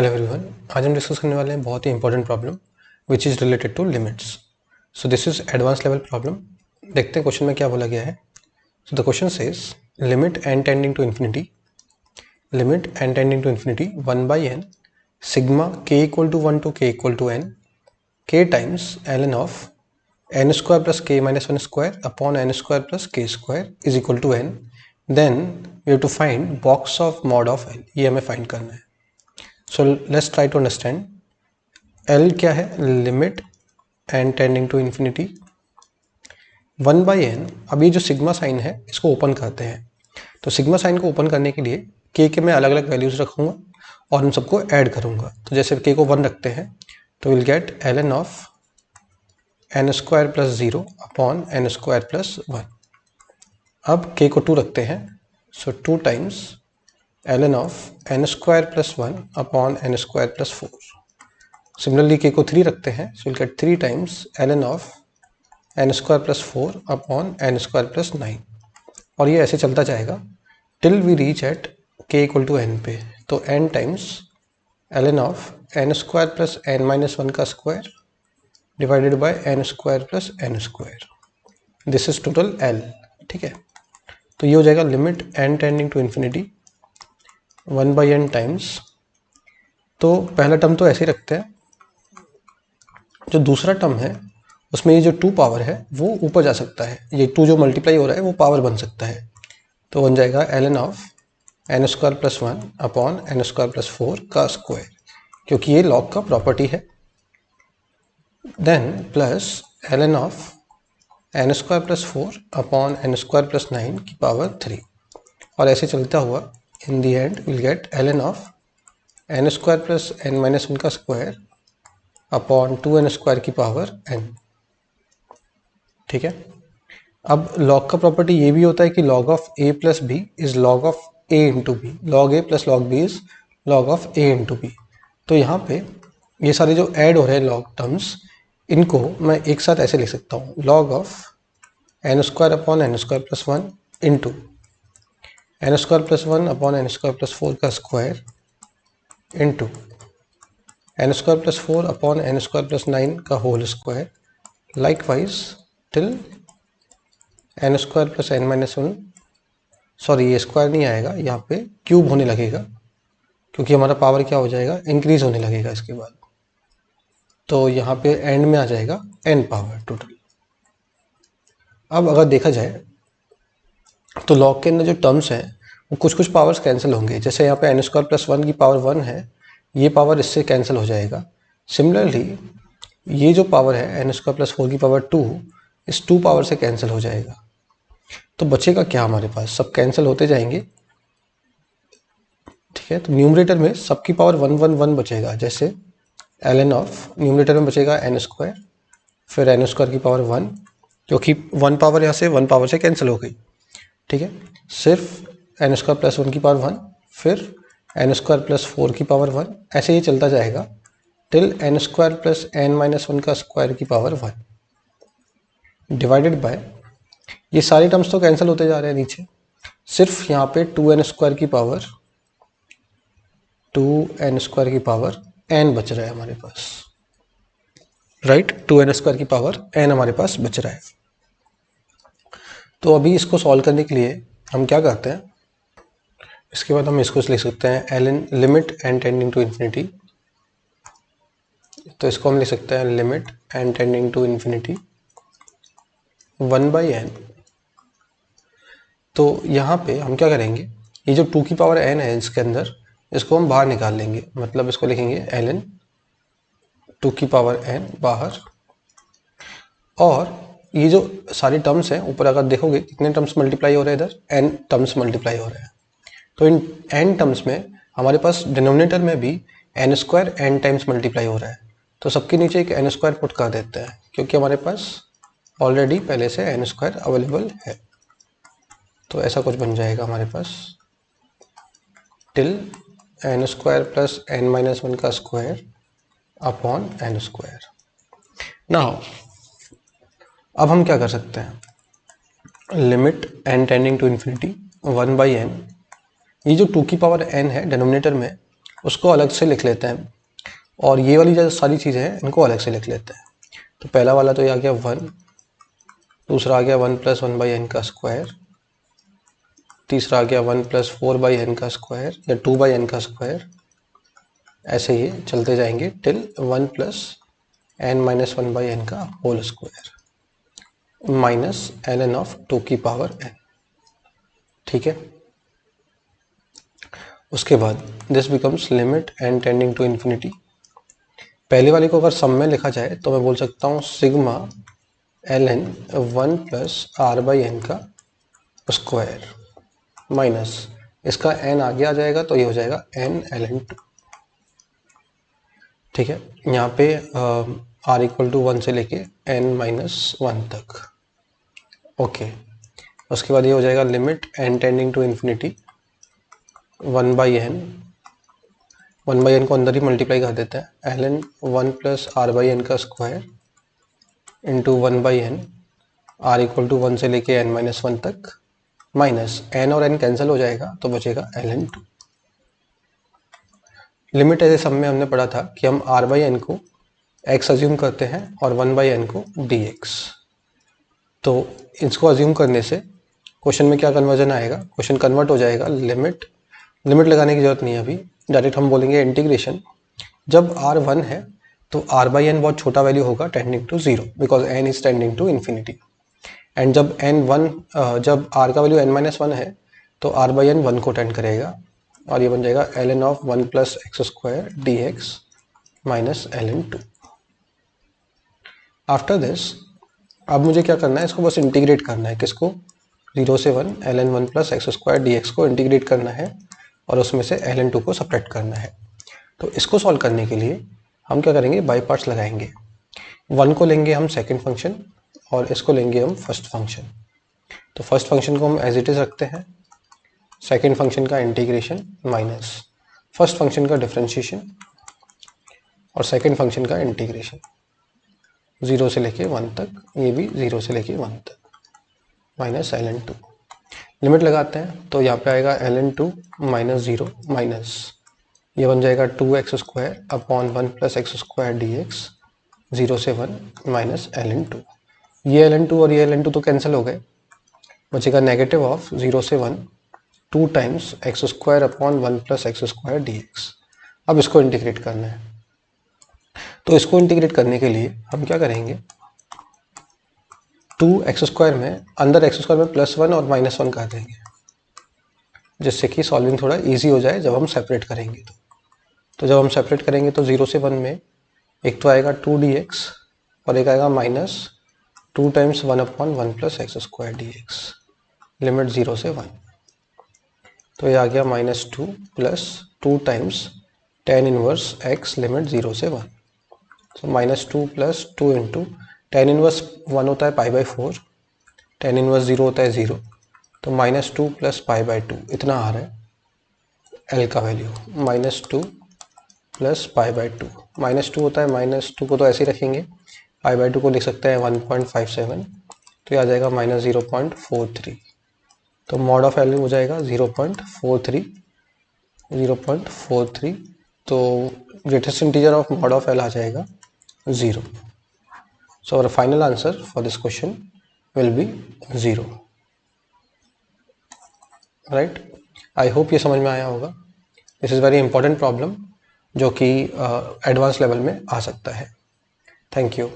Hello everyone, आज हम discuss करने वाले हैं बहुत ही important problem which is related to limits. So this is advance level problem. देखते हैं क्वेश्चन में क्या बोला गया है। So the question says limit n tending to infinity 1 by n sigma k equal to 1 to k equal to n k times ln of n square plus k minus 1 square upon n square plus k square is equal to n। Then we have to find box of mod of n, ये हमें find करना है। So let's try to understand. L क्या है? Limit n tending to infinity 1 by n। अब ये जो sigma sign है इसको ओपन करते हैं, तो सिग्मा साइन को ओपन करने के लिए k के मैं अलग अलग वैल्यूज रखूंगा और उन सबको ऐड करूंगा। तो जैसे k को 1 रखते हैं तो will get ln of n square plus 0 upon n square plus 1। अब k को 2 रखते हैं, so 2 times ln of n square plus 1 upon n square plus 4। Similarly k को 3 रखते हैं, so will get 3 times ln of n square plus 4 upon n square plus 9। और ये ऐसे चलता जाएगा till we reach at k equal to n पे। तो n times ln of n square plus n minus 1 का square divided by n square plus n square. This is total l। ठीक है, तो ये हो जाएगा limit n tending to infinity 1 by n times. तो पहला टर्म तो ऐसे ही रखते हैं, जो दूसरा टर्म है उसमें ये जो 2 पावर है वो ऊपर जा सकता है, ये 2 जो मल्टीप्लाई हो रहा है वो पावर बन सकता है। तो बन जाएगा ln of n square plus 1 upon n square plus 4 का स्क्वायर, क्योंकि ये लॉग का प्रॉपर्टी है। Then plus ln of n square plus 4 upon n square plus 9 की पावर 3। और ऐसे चलता हुआ in the end will get ln of n square plus n minus 1 का स्क्वायर अपॉन 2n स्क्वायर की पावर n। ठीक है, अब लॉग का प्रॉपर्टी ये भी होता है कि log of a plus b is log of a into b, log a plus log b is log of a into b. तो यहाँ पे ये सारे जो ऐड हो रहे हैं लॉग टर्म्स, इनको मैं एक साथ ऐसे लिख सकता हूँ, log of n square upon n square plus 1 into n square plus 1 upon n square plus 4 का square into n square plus 4 upon n square plus 9 का whole square, likewise till n square plus n minus 1। Sorry, ये square नहीं आएगा, यहाँ पे cube होने लगेगा क्योंकि हमारा पावर क्या हो जाएगा, इंक्रीज होने लगेगा इसके बाद। तो यहाँ पे एंड में आ जाएगा n पावर टोटल। अब अगर देखा जाए तो लॉग के अंदर जो टर्म्स हैं वो कुछ कुछ पावर्स कैंसिल होंगे। जैसे यहाँ पे n स्क्वायर प्लस 1 की पावर 1 है, ये पावर इससे कैंसिल हो जाएगा। सिमिलरली ये जो पावर है n स्क्वायर प्लस 4 की पावर 2, इस 2 पावर से कैंसिल हो जाएगा। तो बचेगा क्या हमारे पास, सब कैंसिल होते जाएंगे। ठीक है, तो न्यूमरेटर में सबकी पावर 1 1 1 बचेगा। जैसे ln ऑफ न्यूमरेटर में बचेगा n स्क्वायर, फिर n स्क्वायर की पावर 1, क्योंकि 1 पावर यहाँ से 1 पावर से कैंसिल हो गई। ठीक है, सिर्फ n स्क्वायर प्लस 1 की पावर 1, फिर n स्क्वायर प्लस 4 की पावर 1, ऐसे ही चलता जाएगा till n square plus n minus 1 का स्क्वायर की पावर 1 डिवाइडेड बाय, ये सारे टर्म्स तो कैंसिल होते जा रहे हैं नीचे, सिर्फ यहाँ पे 2n स्क्वायर की पावर 2n स्क्वायर की पावर n बच रहा है हमारे पास। राइट, 2n स्क्वायर की पावर n हमारे पास बच रहा है। तो अभी इसको सॉल्व करने के लिए हम क्या करते हैं, इसके बाद हम इसको लिख सकते हैं ln limit n tending to infinity. तो इसको हम लिख सकते हैं limit n tending to infinity 1 by n। तो यहाँ पे हम क्या करेंगे, ये जो 2 की पावर n है इसके अंदर, इसको हम बाहर निकाल लेंगे। मतलब इसको लिखेंगे ln 2 की पावर n बाहर, और ये जो सारी टर्म्स हैं ऊपर अगर देखोगे कितने टर्म्स मल्टीप्लाई हो रहे हैं, इधर n टर्म्स मल्टीप्लाई हो रहे हैं। तो इन n टर्म्स में हमारे पास डिनोमिनेटर में भी n square n times multiply हो रहा है। तो सबके नीचे एक n स्क्वायर पुट कर देते हैं, क्योंकि हमारे पास ऑलरेडी पहले से n स्क्वायर अवेलेबल है। तो ऐसा कुछ बन जाएगा हमारे पास till n square plus n minus 1 का square upon n square. Now अब हम क्या कर सकते हैं, limit n tending to infinity 1 by n, ये जो 2 की पावर n है डिनोमिनेटर में, उसको अलग से लिख लेते हैं, और ये वाली जो सारी चीज़ें हैं इनको अलग से लिख लेते हैं। तो पहला वाला तो ये आ गया 1, दूसरा आ गया 1 + 1/n का स्क्वायर, तीसरा आ गया 1 + 4/n का स्क्वायर या 2/n का स्क्वायर, ऐसे ही चलते जाएंगे टिल 1 + n - 1/n का whole square minus ln of 2 की पावर n। ठीक है, उसके बाद this becomes limit n tending to infinity. पहले वाले को अगर सम में लिखा जाए तो मैं बोल सकता हूँ सिग्मा ln 1 + r/n का स्क्वायर माइनस इसका n आगे आ जाएगा तो ये हो जाएगा n ln 2। ठीक है, यहाँ पे r = 1 से लेके n - 1 तक। ओके, उसके बाद ये हो जाएगा limit n tending to infinity 1/n, 1/n को अंदर ही मल्टीप्लाई कर देते हैं, ln 1 + r/n का स्क्वायर इंटू 1/n, r = 1 से लेके n - 1 तक, माइनस n और n कैंसिल हो जाएगा तो बचेगा ln 2। लिमिट ऐसे सब में हमने पढ़ा था कि हम r/n को x अज्यूम करते हैं और 1/n को dx। तो इसको अज्यूम करने से क्वेश्चन में क्या कन्वर्जन आएगा, क्वेश्चन कन्वर्ट हो जाएगा, लिमिट लगाने की जरूरत नहीं है अभी, डायरेक्ट हम बोलेंगे इंटीग्रेशन। जब r 1 है तो r/n बहुत छोटा वैल्यू होगा tending to 0, because n is tending to infinity. And जब जब r का वैल्यू n - 1 है तो r/n 1 को टेंड करेगा, और ये बन जाएगा ln of 1 + x² dx minus ln 2। After this अब मुझे क्या करना है, इसको बस इंटीग्रेट करना है। किसको? 0 से 1 ln 1 + x² dx को इंटीग्रेट करना है और उसमें से ln 2 को सब्ट्रैक्ट करना है। तो इसको सॉल्व करने के लिए हम क्या करेंगे, बाई पार्ट्स लगाएंगे। 1 को लेंगे हम सेकेंड फंक्शन और इसको लेंगे हम फर्स्ट फंक्शन। तो फर्स्ट फंक्शन को हम एज इट इज रखते हैं, सेकेंड फंक्शन का इंटीग्रेशन माइनस फर्स्ट फंक्शन का डिफरेंशिएशन और सेकेंड फंक्शन का इंटीग्रेशन 0 से लेके 1 तक, ये भी 0 से लेके 1 तक, माइनस ln 2। लिमिट लगाते हैं तो यहाँ पे आएगा ln 2 - 0 माइनस ये बन जाएगा 2x² अपॉन 1 + x² dx 0 से 1 माइनस ln 2। ये ln 2 और ये ln 2 तो कैंसिल हो गए, बचेगा नेगेटिव ऑफ 0 से 1 2 times x² upon 1 + x² dx। अब इसको इंटीग्रेट करना है, तो इसको इंटीग्रेट करने के लिए हम क्या करेंगे, 2x² में अंदर x² में +1 और -1 कर देंगे, जिससे कि सॉल्विंग थोड़ा इजी हो जाए जब हम सेपरेट करेंगे। तो जब हम सेपरेट करेंगे तो 0 से 1 में एक तो आएगा 2dx और एक आएगा -2 times 1 upon 1 + x² dx, limit 0 से 1। तो ये आ गया -2 + 2 times tan inverse x limit 0 से 1। तो -2 + 2 इंटू tan इनवर्स 1 होता है π/4, tan इनवर्स 0 होता है 0, तो -2 + π/2 इतना आ रहा है l का वैल्यू, -2 + π/2। -2 होता है, -2 को तो ऐसे ही रखेंगे, π/2 को लिख सकते हैं 1.57, तो ये आ जाएगा -0.43। तो मॉड ऑफ एल हो जाएगा 0.43, 0.43। तो greatest integer of mod of L आ जाएगा 0। So our final answer for this question will be 0, right? I hope ये समझ में आया होगा। This is very important problem जो कि एडवांस लेवल में आ सकता है। Thank you.